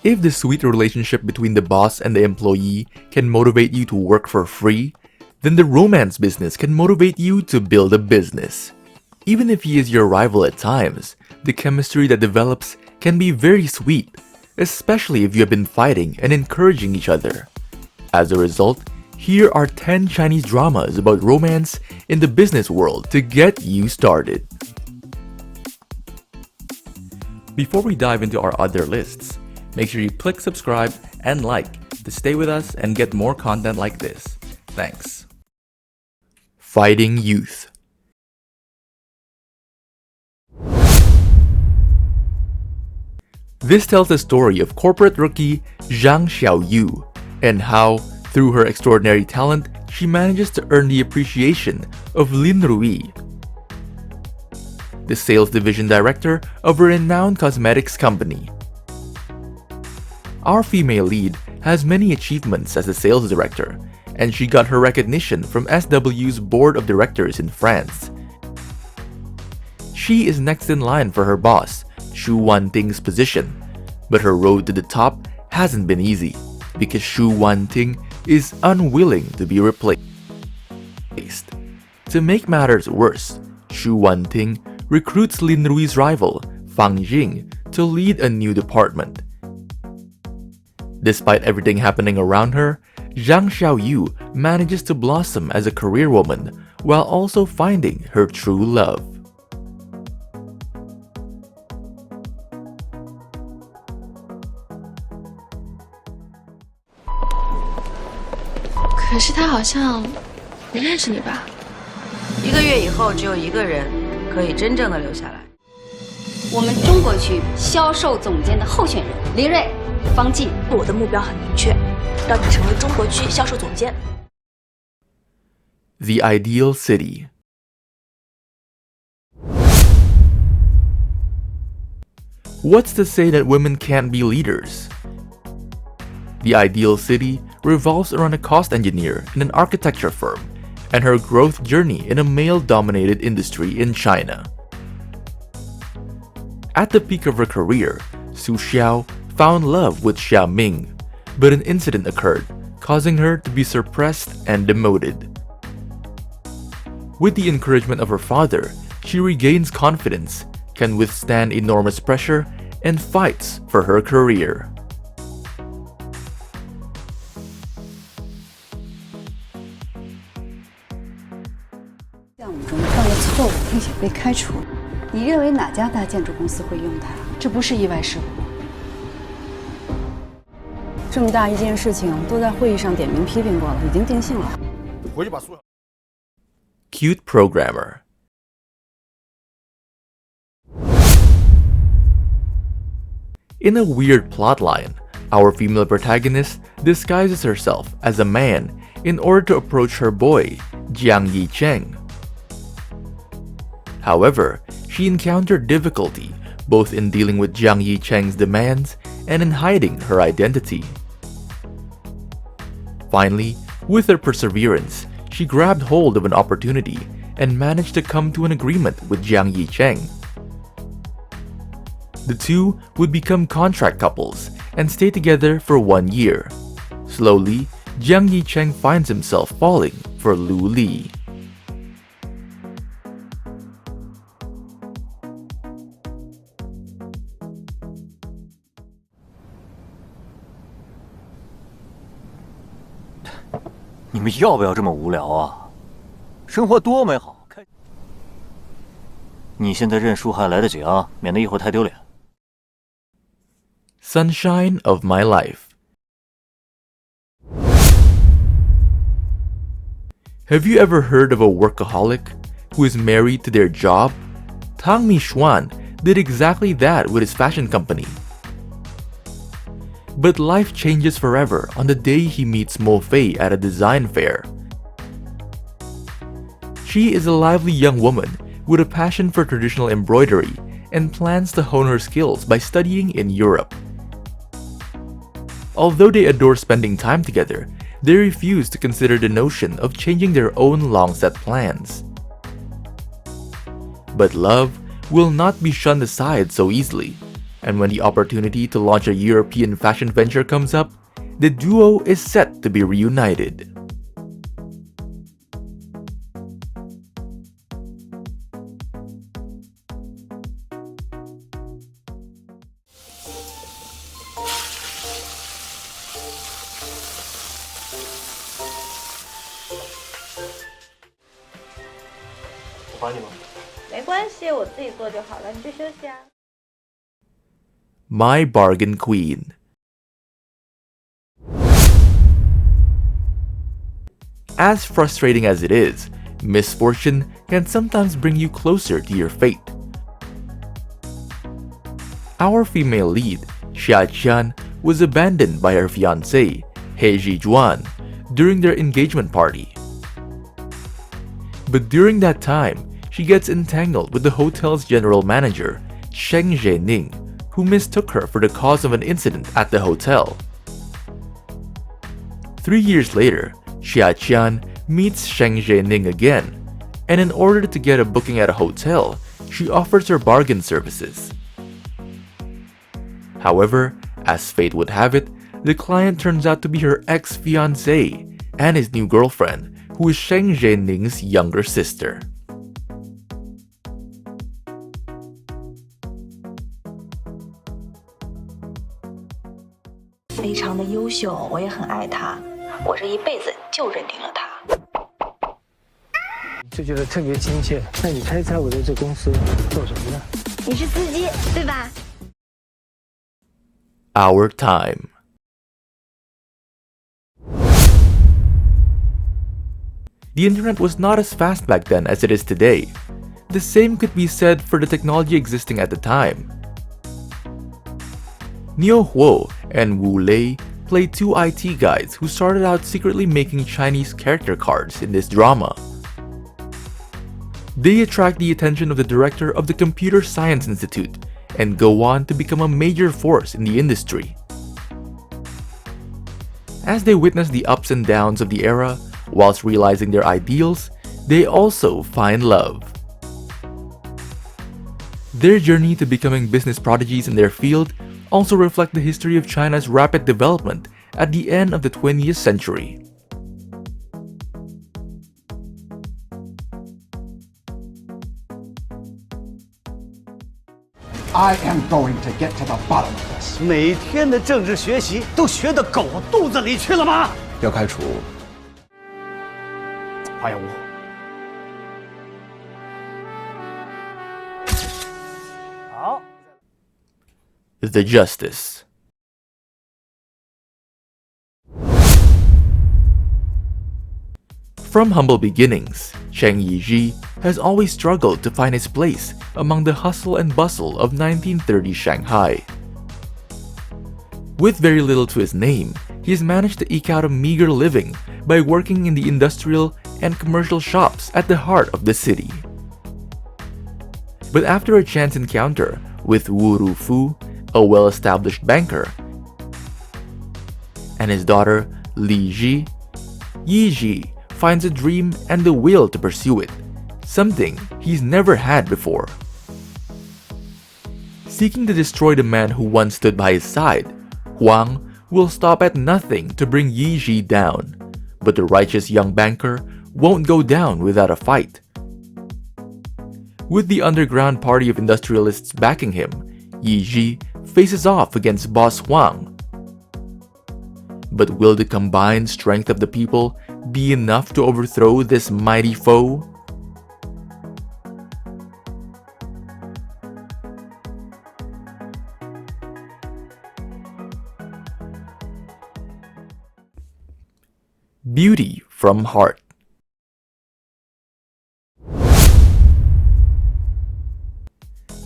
If the sweet relationship between the boss and the employee can motivate you to work for free, then the romance business can motivate you to build a business. Even if he is your rival at times, the chemistry that develops can be very sweet, especially if you have been fighting and encouraging each other. As a result, here are 10 Chinese dramas about romance in the business world to get you started. Before we dive into our other lists, make sure you click subscribe and like to stay with us and get more content like this. Thanks. Fighting Youth. This tells the story of corporate rookie Zhang Xiaoyu and how, through her extraordinary talent, she manages to earn the appreciation of Lin Rui, the sales division director of a renowned cosmetics company. Our female lead has many achievements as a sales director, and she got her recognition from SW's board of directors in France. She is next in line for her boss, Xu Wanting's position, but her road to the top hasn't been easy because Xu Wanting is unwilling to be replaced. To make matters worse, Xu Wanting recruits Lin Rui's rival, Fang Jing, to lead a new department. Despite everything happening around her, Zhang Xiaoyu manages to blossom as a career woman while also finding her true love.可是他好像不认识你吧？1个月以后，只有一个人可以真正的留下来。我们中国区销售总监的候选人林睿、方季。我的目标很明确，让你成为中国区销售总监。The Ideal City. What's to say that women can't be leaders? The Ideal City revolves around a cost engineer in an architecture firm and her growth journey in a male-dominated industry in China. At the peak of her career, Su Xiao found love with Xia Ming, but an incident occurred, causing her to be suppressed and demoted. With the encouragement of her father, she regains confidence, can withstand enormous pressure, and fights for her career. 项目中犯了错误，并且被开除。你认为哪家大建筑公司会用它？这不是意外事故。这么大一件事情，都在会议上点名批评过了，已经定性了。回去把所有 Cute programmer. In a weird plotline, our female protagonist disguises herself as a man in order to approach her boy, Jiang Yicheng. However, she encountered difficulty both in dealing with Jiang Yicheng's demands and in hiding her identity. Finally, with her perseverance, she grabbed hold of an opportunity and managed to come to an agreement with Jiang Yicheng. The two would become contract couples and stay together for 1 year. Slowly, Jiang Yicheng finds himself falling for Lu Li. 你们要不要这么无聊啊？生活多美好！你现在认输还来得及啊，免得一会儿太丢脸。Sunshine of My Life. Have you ever heard of a workaholic who is married to their job? Tang Mixuan did exactly that with his fashion company. But life changes forever on the day he meets Mo Fei at a design fair. She is a lively young woman with a passion for traditional embroidery and plans to hone her skills by studying in Europe. Although they adore spending time together, they refuse to consider the notion of changing their own long-set plans. But love will not be shunned aside so easily. and when the opportunity to launch a European fashion venture comes up, the duo is set to be reunited. My Bargain Queen. As frustrating as it is, misfortune can sometimes bring you closer to your fate. Our female lead, Xia Qian, was abandoned by her fiancé, He Zhijuan, during their engagement party. But during that time, she gets entangled with the hotel's general manager, Sheng Zhening, who mistook her for the cause of an incident at the hotel. 3 years later, Xia Qian meets Sheng Zhening again, and in order to get a booking at a hotel, she offers her bargain services. However, as fate would have it, the client turns out to be her ex-fiancé and his new girlfriend, who is Sheng Zhening's younger sister.非常的优秀，我也很爱他，我这一辈子就认定了他。就觉得特别亲切。那你猜猜我在这公司做什么呢？你是司机，对吧？ Our time. The internet was not as fast back then as it is today. The same could be said for the technology existing at the time. Niu Huo and Wu Lei played two IT guys who started out secretly making Chinese character cards in this drama. They attract the attention of the director of the Computer Science Institute and go on to become a major force in the industry. As they witness the ups and downs of the era, whilst realizing their ideals, they also find love. Their journey to becoming business prodigies in their field also reflect the history of China's rapid development at the end of the 20th century. I am going to get to the bottom of this. 每天的政治学习都学到狗肚子里去了吗？要开除，发言无后。好。The Justice. From humble beginnings, Cheng Yizhi has always struggled to find his place among the hustle and bustle of 1930 Shanghai. With very little to his name, he has managed to eke out a meager living by working in the industrial and commercial shops at the heart of the city. But after a chance encounter with Wu Rufu, a well-established banker, and his daughter Li Ji, Yi Ji finds a dream and the will to pursue it, something he's never had before. Seeking to destroy the man who once stood by his side, Huang will stop at nothing to bring Yi Ji down, but the righteous young banker won't go down without a fight. With the underground party of industrialists backing him, Yi Ji faces off against boss Huang. But will the combined strength of the people be enough to overthrow this mighty foe? Beauty from Heart.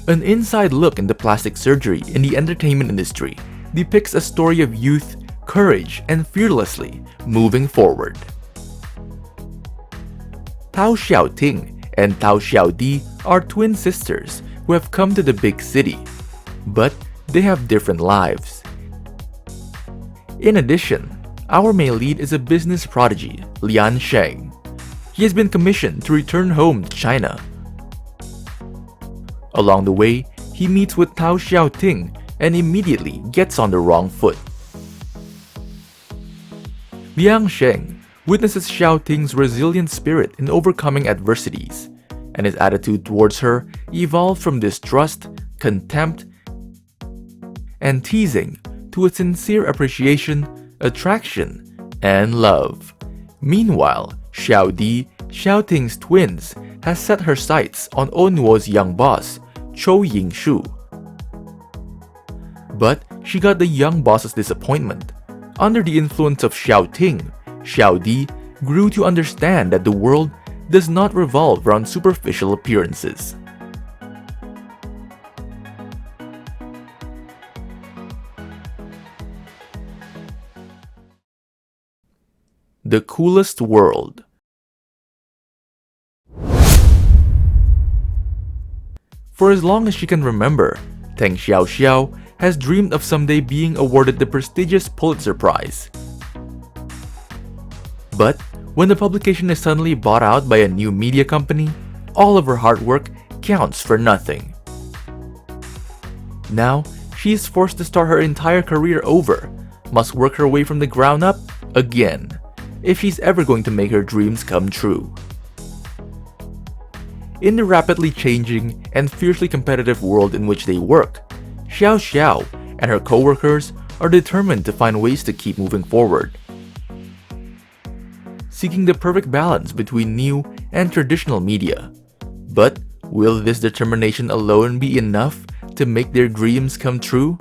An inside look into plastic surgery in the entertainment industry depicts a story of youth, courage, and fearlessly moving forward. Tao Xiaoting and Tao Xiaodi are twin sisters who have come to the big city, but they have different lives. In addition, our male lead is a business prodigy, Lian Sheng. He has been commissioned to return home to China. Along the way, he meets with Tao Xiaoting, and immediately gets on the wrong foot. Liang Sheng witnesses Xiao Ting's resilient spirit in overcoming adversities, and his attitude towards her evolved from distrust, contempt, and teasing to a sincere appreciation, attraction, and love. Meanwhile, Xiao Di, Xiao Ting's twins, has set her sights on Onwo's young boss, Chou Yingshu. But she got the young boss's disappointment. Under the influence of Xiao Ting, Xiao Di grew to understand that the world does not revolve around superficial appearances. The coolest world. For as long as she can remember, Teng Xiaoxiao has dreamed of someday being awarded the prestigious Pulitzer Prize. But when the publication is suddenly bought out by a new media company, all of her hard work counts for nothing. Now, she is forced to start her entire career over, must work her way from the ground up again, if she's ever going to make her dreams come true. In the rapidly changing and fiercely competitive world in which they work, Xiao Xiao and her co-workers are determined to find ways to keep moving forward, seeking the perfect balance between new and traditional media. But will this determination alone be enough to make their dreams come true?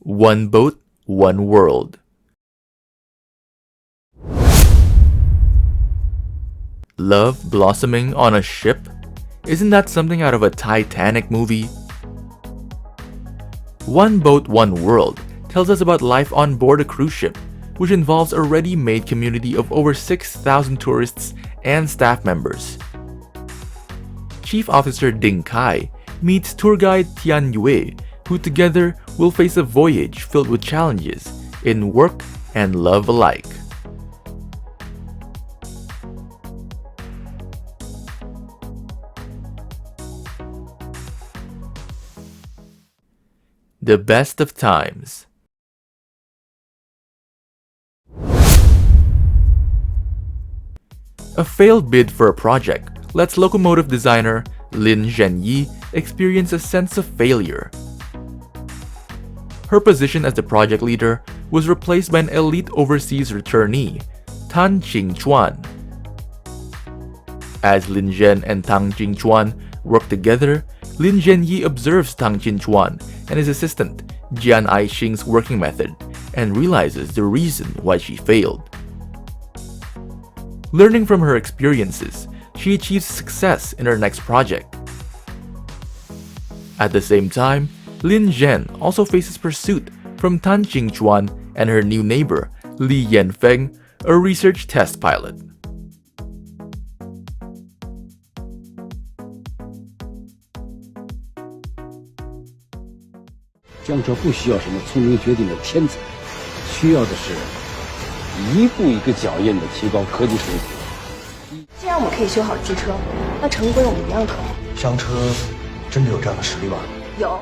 One boat, one world. Love blossoming on a ship? Isn't that something out of a Titanic movie? One Boat, One World tells us about life on board a cruise ship, which involves a ready-made community of over 6,000 tourists and staff members. Chief Officer Ding Kai meets tour guide Tian Yue, who together will face a voyage filled with challenges in work and love alike. The best of times. A failed bid for a project lets locomotive designer Lin Zhenyi experience a sense of failure. Her position as the project leader was replaced by an elite overseas returnee, Tan Qingchuan. As Lin Zhen and Tang Qingchuan work together, Lin Zhenyi observes Tang Qingchuan and his assistant Jian Aixing's working method and realizes the reason why she failed. Learning from her experiences, she achieves success in her next project. At the same time, Lin Zhen also faces pursuit from Tan Qingchuan and her new neighbor, Li Yanfeng, a research test pilot.江浙不需要什么聪明绝顶的天才，需要的是一步一个脚印的提高科技水平。既然我们可以修好机车，那成规我们一样可以。商车真的有这样的实力吗？有。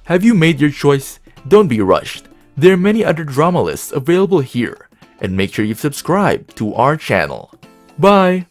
Have you made your choice? Don't be rushed. There are many other drama lists available here, and make sure you've subscribed to our channel. Bye!